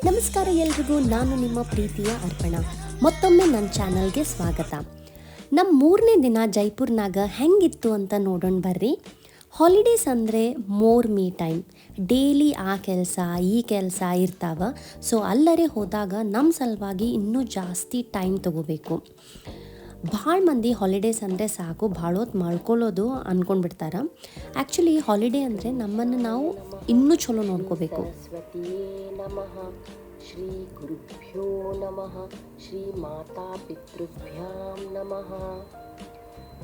ನಮಸ್ಕಾರ ಎಲ್ರಿಗೂ, ನಾನು ನಿಮ್ಮ ಪ್ರೀತಿಯ ಅರ್ಪಣಾ. ಮತ್ತೊಮ್ಮೆ ನನ್ನ ಚಾನಲ್ಗೆ ಸ್ವಾಗತ. ನಮ್ಮ 3ನೇ ದಿನ ಜೈಪುರ್ನಾಗ ಹೆಂಗಿತ್ತು ಅಂತ ನೋಡೋಣ ಬರ್ರಿ. ಹಾಲಿಡೇಸ್ ಅಂದರೆ ಮೋರ್ ಮೀ ಟೈಮ್. ಡೈಲಿ ಆ ಕೆಲಸ ಈ ಕೆಲಸ ಇರ್ತಾವ. ಸೊ ಅಲ್ಲರೇ ಹೋದಾಗ ನಮ್ಮ ಸಲುವಾಗಿ ಇನ್ನೂ ಜಾಸ್ತಿ ಟೈಮ್ ತೊಗೋಬೇಕು. ಭಾಳ ಮಂದಿ ಹಾಲಿಡೇಸ್ ಅಂದರೆ ಸಾಕು, ಭಾಳ ಹೊತ್ತು ಮಾಡ್ಕೊಳ್ಳೋದು ಅಂದ್ಕೊಂಡ್ಬಿಡ್ತಾರೆ. ಆ್ಯಕ್ಚುಲಿ ಹಾಲಿಡೇ ಅಂದರೆ ನಮ್ಮನ್ನು ನಾವು ಇನ್ನೂ ಚಲೋ ನೋಡ್ಕೋಬೇಕು. सरस्वतीये नमः श्री गुरुभ्यो नमः श्री माता पितृभ्यां नमः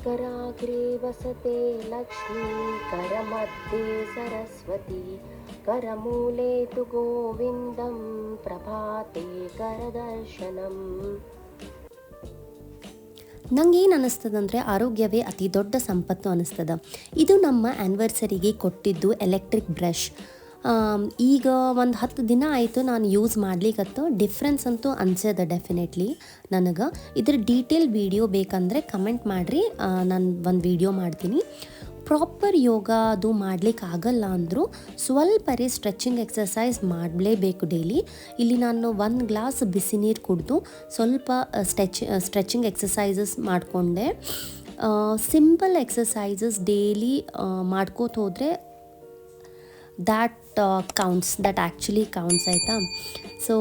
कराग्रे वसते लक्ष्मी करमध्ये सरस्वती करमूले तु गोविन्दं प्रभाते करदर्शनम्. ನಂಗೆ ಏನು ಅನ್ನಿಸ್ತದಂದರೆ ಆರೋಗ್ಯವೇ ಅತಿ ದೊಡ್ಡ ಸಂಪತ್ತು ಅನ್ನಿಸ್ತದ. ಇದು ನಮ್ಮ ಆ್ಯನಿವರ್ಸರಿಗೆ ಕೊಟ್ಟಿದ್ದು ಎಲೆಕ್ಟ್ರಿಕ್ ಬ್ರಷ್. ಈಗ ಒಂದು 10 ದಿನ ಆಯಿತು ನಾನು ಯೂಸ್ ಮಾಡ್ಲಿಕ್ಕತ್ತು. ಡಿಫ್ರೆನ್ಸ್ ಅಂತೂ ಅನ್ಸದ ಡೆಫಿನೆಟ್ಲಿ ನನಗೆ. ಇದ್ರ ಡೀಟೇಲ್ ವಿಡಿಯೋ ಬೇಕಂದರೆ ಕಮೆಂಟ್ ಮಾಡಿರಿ, ನಾನು ಒಂದು ವಿಡಿಯೋ ಮಾಡ್ತೀನಿ. ಪ್ರಾಪರ್ ಯೋಗ ಅದು ಮಾಡ್ಲಿಕ್ಕೆ ಆಗಲ್ಲ ಅಂದರೂ ಸ್ವಲ್ಪರೇ ಸ್ಟ್ರೆಚಿಂಗ್ ಎಕ್ಸಸೈಸ್ ಮಾಡಲೇಬೇಕು ಡೈಲಿ. ಇಲ್ಲಿ ನಾನು 1 ಗ್ಲಾಸ್ ಬಿಸಿ ನೀರು ಕುಡಿದು ಸ್ವಲ್ಪ ಸ್ಟ್ರೆಚಿಂಗ್ ಎಕ್ಸಸೈಸಸ್ ಮಾಡಿಕೊಂಡೆ. ಸಿಂಪಲ್ ಎಕ್ಸಸೈಸಸ್ ಡೈಲಿ ಮಾಡ್ಕೋತ ಹೋದರೆ ದ್ಯಾಟ್ ಆ್ಯಕ್ಚುಲಿ ಕೌಂಟ್ಸ್ ಆಯಿತಾ. ಸೊ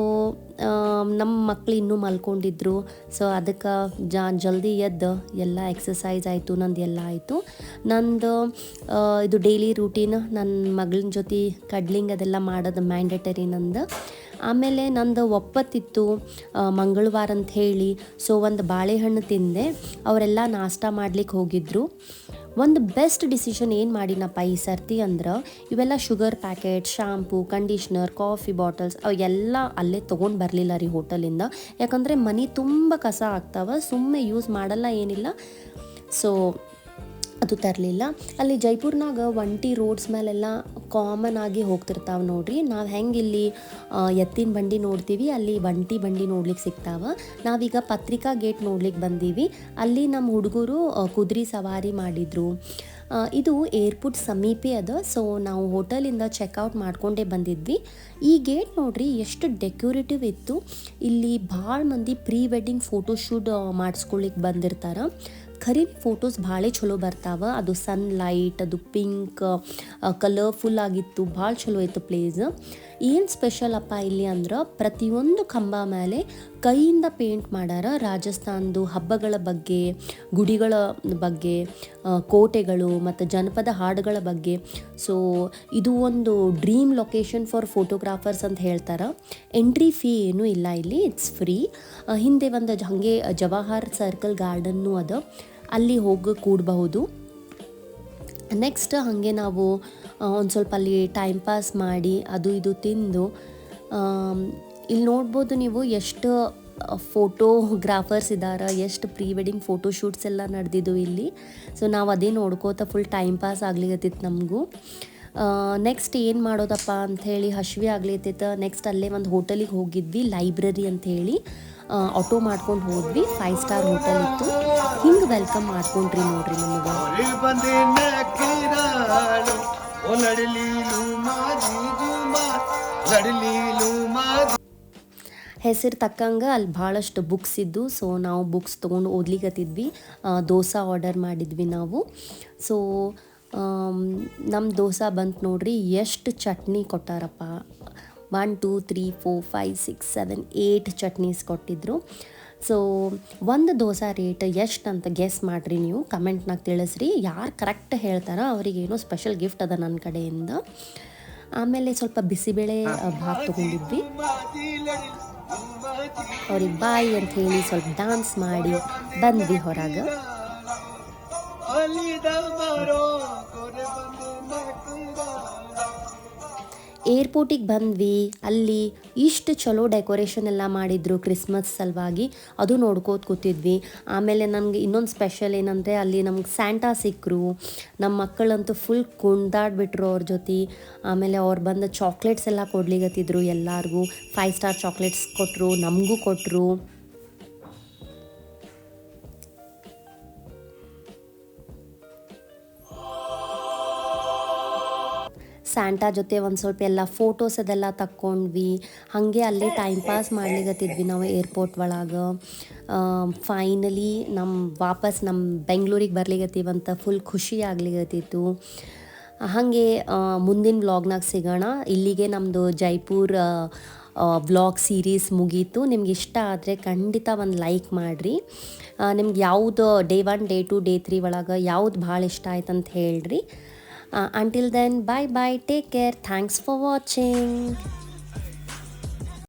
ನಮ್ಮ ಮಕ್ಕಳು ಇನ್ನೂ ಮಲ್ಕೊಂಡಿದ್ರು. ಸೊ ಅದಕ್ಕೆ ಜಲ್ದಿ ಎದ್ದು ಎಲ್ಲ ಎಕ್ಸಸೈಸ್ ಆಯಿತು, ನಂದು ಎಲ್ಲ ಆಯಿತು. ನಂದು ಇದು ಡೈಲಿ ರೂಟೀನ್, ನನ್ನ ಮಗಳನ್ನ ಜೊತೆ ಕಡ್ಲಿಂಗ್ ಅದೆಲ್ಲ ಮಾಡೋದು ಮ್ಯಾಂಡೇಟರಿ ನಂದು. ಆಮೇಲೆ ನಂದು ಒಪ್ಪತ್ತಿತ್ತು ಮಂಗಳವಾರ ಅಂತ ಹೇಳಿ. ಸೊ ಒಂದು ಬಾಳೆಹಣ್ಣು ತಿಂದೆ. ಅವರೆಲ್ಲ ನಾಷ್ಟ ಮಾಡ್ಲಿಕ್ಕೆ ಹೋಗಿದ್ರು. ಒಂದು ಬೆಸ್ಟ್ ಡಿಸಿಷನ್ ಏನು ಮಾಡಿನಪ್ಪ ಈ ಸರ್ತಿ ಅಂದ್ರೆ, ಇವೆಲ್ಲ sugar packet, shampoo, conditioner, coffee bottles ಅವೆಲ್ಲ ಅಲ್ಲೇ ತೊಗೊಂಡು ಬರಲಿಲ್ಲ ರೀ ಹೋಟೆಲಿಂದ. ಯಾಕಂದರೆ ಮನೆ ತುಂಬ ಕಸ ಆಗ್ತಾವೆ, ಸುಮ್ಮನೆ ಯೂಸ್ ಮಾಡಲ್ಲ ಏನಿಲ್ಲ. ಸೊ ಅದು ತರಲಿಲ್ಲ. ಅಲ್ಲಿ ಜೈಪುರ್ನಾಗ ಒಂಟಿ ರೋಡ್ಸ್ ಮೇಲೆಲ್ಲ ಕಾಮನ್ ಆಗಿ ಹೋಗ್ತಿರ್ತಾವೆ ನೋಡ್ರಿ. ನಾವು ಹೆಂಗೆ ಇಲ್ಲಿ ಎತ್ತಿನ ಬಂಡಿ ನೋಡ್ತೀವಿ, ಅಲ್ಲಿ ಒಂಟಿ ಬಂಡಿ ನೋಡ್ಲಿಕ್ಕೆ ಸಿಗ್ತಾವೆ. ನಾವೀಗ ಪತ್ರಿಕಾ ಗೇಟ್ ನೋಡ್ಲಿಕ್ಕೆ ಬಂದೀವಿ. ಅಲ್ಲಿ ನಮ್ಮ ಹುಡುಗರು ಕುದುರೆ ಸವಾರಿ ಮಾಡಿದರು. ಇದು ಏರ್ಪೋರ್ಟ್ ಸಮೀಪೆ ಅದ. ಸೊ ನಾವು ಹೋಟೆಲಿಂದ ಚೆಕ್ಔಟ್ ಮಾಡ್ಕೊಂಡೇ ಬಂದಿದ್ವಿ. ಈ ಗೇಟ್ ನೋಡ್ರಿ ಎಷ್ಟು ಡೆಕೋರೇಟಿವ್ ಇತ್ತು. ಇಲ್ಲಿ ಭಾಳ ಮಂದಿ ಪ್ರೀ ವೆಡ್ಡಿಂಗ್ ಫೋಟೋಶೂಟ್ ಮಾಡಿಸ್ಕೊಳ್ಳಿಕ್ಕೆ ಬಂದಿರ್ತಾರೆ. ಖರೀ ಫೋಟೋಸ್ ಭಾಳ ಚಲೋ ಬರ್ತಾವೆ. ಅದು ಸನ್ಲೈಟ್, ಅದು ಪಿಂಕ್ ಕಲರ್ಫುಲ್ ಆಗಿತ್ತು, ಭಾಳ ಚಲೋ ಇತ್ತು ಪ್ಲೇಸ್. ಏನು ಸ್ಪೆಷಲ್ ಅಪ್ಪ ಇಲ್ಲಿ ಅಂದ್ರೆ, ಪ್ರತಿಯೊಂದು ಕಂಬ ಮೇಲೆ ಕೈಯಿಂದ ಪೇಂಟ್ ಮಾಡ್ಯಾರ. ರಾಜಸ್ಥಾನದ ಹಬ್ಬಗಳ ಬಗ್ಗೆ, ಗುಡಿಗಳ ಬಗ್ಗೆ, ಕೋಟೆಗಳು ಮತ್ತು ಜನಪದ ಹಾಡುಗಳ ಬಗ್ಗೆ. ಸೊ ಇದು ಒಂದು ಡ್ರೀಮ್ ಲೊಕೇಶನ್ ಫಾರ್ ಫೋಟೋಗ್ರಾಫರ್ಸ್ ಅಂತ ಹೇಳ್ತಾರೆ. ಎಂಟ್ರಿ ಫೀ ಏನೂ ಇಲ್ಲ ಇಲ್ಲಿ, ಇಟ್ಸ್ ಫ್ರೀ. ಹಿಂದೆ ಒಂದು ಹಾಗೆ ಜವಾಹರ್ ಸರ್ಕಲ್ ಗಾರ್ಡನ್ನು ಅದ, ಅಲ್ಲಿ ಹೋಗಿ ಕೂಡಬಹುದು. ನೆಕ್ಸ್ಟ್ ಹಾಗೆ ನಾವು ಒಂದು ಸ್ವಲ್ಪ ಅಲ್ಲಿ ಟೈಮ್ ಪಾಸ್ ಮಾಡಿ ಅದು ಇದು ತಿಂದು, ಇಲ್ಲಿ ನೋಡ್ಬೋದು ನೀವು ಎಷ್ಟು ಫೋಟೋಗ್ರಾಫರ್ಸ್ ಇದ್ದಾರೆ, ಎಷ್ಟು ಪ್ರೀ ವೆಡ್ಡಿಂಗ್ ಫೋಟೋಶೂಟ್ಸ್ ಎಲ್ಲ ನಡೆದಿದ್ದು ಇಲ್ಲಿ. ಸೊ ನಾವು ಅದೇ ನೋಡ್ಕೋತ ಫುಲ್ ಟೈಮ್ ಪಾಸ್ ಆಗ್ಲಿಕತ್ತಿತ್ತು ನಮಗೂ. ನೆಕ್ಸ್ಟ್ ಏನು ಮಾಡೋದಪ್ಪ ಅಂಥೇಳಿ ಹಸಿವೆ ಆಗ್ಲಿಕತ್ತಿತ್ತು. ನೆಕ್ಸ್ಟ್ ಅಲ್ಲೇ ಒಂದು ಹೋಟೆಲಿಗೆ ಹೋಗಿದ್ವಿ, ಲೈಬ್ರರಿ ಅಂಥೇಳಿ. ಆಟೋ ಮಾಡ್ಕೊಂಡು ಹೋದ್ವಿ. 5 ಸ್ಟಾರ್ ಹೋಟೆಲ್ ಇತ್ತು. ಹಿಂಗೆ ವೆಲ್ಕಮ್ ಮಾಡ್ಕೊಂಡ್ರಿ ನೋಡ್ರಿ ನಮಗೆ. ಹೆಸರು ತಕ್ಕಂಗೆ ಅಲ್ಲಿ ಭಾಳಷ್ಟು ಬುಕ್ಸ್ ಇದ್ದು. ಸೊ ನಾವು ಬುಕ್ಸ್ ತೊಗೊಂಡು ಓದ್ಲಿಕ್ಕತ್ತಿದ್ವಿ. ದೋಸೆ ಆರ್ಡರ್ ಮಾಡಿದ್ವಿ ನಾವು. ಸೊ ನಮ್ಮ ದೋಸೆ ಬಂತು ನೋಡ್ರಿ. ಎಷ್ಟು ಚಟ್ನಿ ಕೊಟ್ಟಾರಪ್ಪ. 1 2 3 4 5 6 7 8 ಚಟ್ನೀಸ್ ಕೊಟ್ಟಿದ್ರು. ಸೊ ಒಂದು ದೋಸೆ ರೇಟ್ ಎಷ್ಟು ಅಂತ ಗೆಸ್ ಮಾಡಿರಿ ನೀವು, ಕಮೆಂಟ್ನಾಗ ತಿಳಿಸ್ರಿ. ಯಾರು ಕರೆಕ್ಟ್ ಹೇಳ್ತಾರೋ ಅವರಿಗೇನೋ ಸ್ಪೆಷಲ್ ಗಿಫ್ಟ್ ಅದ ನನ್ನ ಕಡೆಯಿಂದ. ಆಮೇಲೆ ಸ್ವಲ್ಪ ಬಿಸಿಬೇಳೆ ಭಾತ್ ತೊಗೊಂಡಿದ್ವಿ. ಅವ್ರಿಗೆ ಬಾಯ್ ಅಂತ ಹೇಳಿ ಸ್ವಲ್ಪ ಡ್ಯಾನ್ಸ್ ಮಾಡಿ ಬಂದ್ವಿ ಹೊರಗೆ. ಏರ್ಪೋರ್ಟಿಗೆ ಬಂದ್ವಿ. ಅಲ್ಲಿ ಇಷ್ಟು ಚಲೋ ಡೆಕೋರೇಷನ್ ಎಲ್ಲ ಮಾಡಿದ್ರು ಕ್ರಿಸ್ಮಸ್ ಸಲುವಾಗಿ, ಅದು ನೋಡ್ಕೋತ ಕೂತಿದ್ವಿ. ಆಮೇಲೆ ನನಗೆ ಇನ್ನೊಂದು ಸ್ಪೆಷಲ್ ಏನಂದರೆ, ಅಲ್ಲಿ ನಮ್ಗೆ ಸ್ಯಾಂಟಾ ಸಿಕ್ಕರು. ನಮ್ಮ ಮಕ್ಕಳಂತೂ ಫುಲ್ ಕುಣ್ದಾಡ್ಬಿಟ್ರು ಅವ್ರ ಜೊತೆ. ಆಮೇಲೆ ಅವ್ರು ಬಂದು ಚಾಕ್ಲೇಟ್ಸ್ ಎಲ್ಲ ಕೊಡ್ಲಿಕತ್ತಿದ್ರು ಎಲ್ಲರಿಗೂ. 5 ಸ್ಟಾರ್ ಚಾಕ್ಲೇಟ್ಸ್ ಕೊಟ್ಟರು, ನಮಗೂ ಕೊಟ್ಟರು. ಸ್ಯಾಂಟಾ ಜೊತೆ ಒಂದು ಸ್ವಲ್ಪ ಎಲ್ಲ ಫೋಟೋಸ್ ಅದೆಲ್ಲ ತಕ್ಕೊಂಡ್ವಿ. ಹಾಗೆ ಅಲ್ಲೇ ಟೈಮ್ ಪಾಸ್ ಮಾಡ್ಲಿಕತ್ತಿದ್ವಿ ನಾವು ಏರ್ಪೋರ್ಟ್ ಒಳಗೆ. ಫೈನಲಿ ವಾಪಸ್ ನಮ್ಮ ಬೆಂಗ್ಳೂರಿಗೆ ಬರ್ಲಿಕತ್ತೀವಂತ ಫುಲ್ ಖುಷಿ ಆಗ್ಲಿಕತ್ತಿತ್ತು. ಹಾಗೆ ಮುಂದಿನ ವ್ಲಾಗ್ನಾಗ ಸಿಗೋಣ. ಇಲ್ಲಿಗೆ ನಮ್ಮದು ಜೈಪುರ್ ವ್ಲಾಗ್ ಸೀರೀಸ್ ಮುಗೀತು. ನಿಮ್ಗೆ ಇಷ್ಟ ಆದರೆ ಖಂಡಿತ ಒಂದು ಲೈಕ್ ಮಾಡಿರಿ. ನಿಮ್ಗೆ ಯಾವುದು ಡೇ 1 ಡೇ 2 ಡೇ 3 ಒಳಗೆ ಯಾವ್ದು ಭಾಳ ಇಷ್ಟ ಆಯ್ತು ಅಂತ ಹೇಳ್ರಿ. Until then, bye bye, take care, thanks for watching.